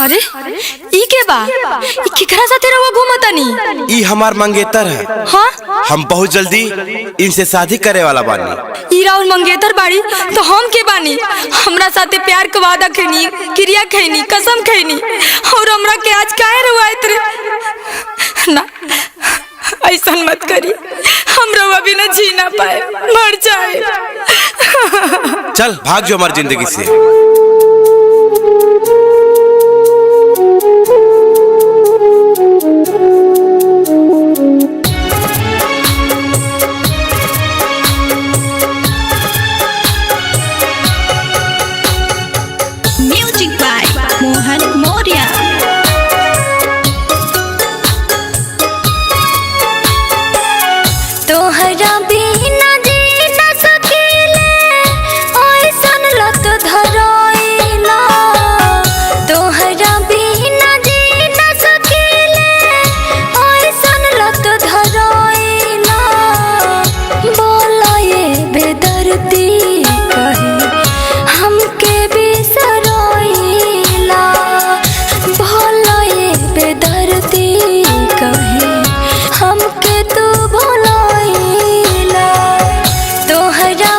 अरे ई के बा ई केकरा साथे रवा घूमतानी? ई हमार मंगेतर है। हाँ हम बहुत जल्दी इनसे शादी करे वाला बानी। ई राउर मंगेतर बाड़ी तो हम के बानी? हमरा साथे प्यार के वादा खैनी, क्रिया खैनी, कसम खैनी और हमरा के आज काहे रुआइत रे? ना ऐसा मत करी, हम रवा बिना जी ना पाए, मर जाए। चल भाग जो हमारी जिंदगी से। Music by Mohan Maurya. तोहरा बिना जी न सकीले, ओइसन लत धरइला। तोहरा बिना जी न सकीले, ओइसन लत धरइला। बोला ये बेदर्दी कहे हमके बिसरइला। बोला ये बेदर्दी कहे हमके तू भुलाइला। तोहरा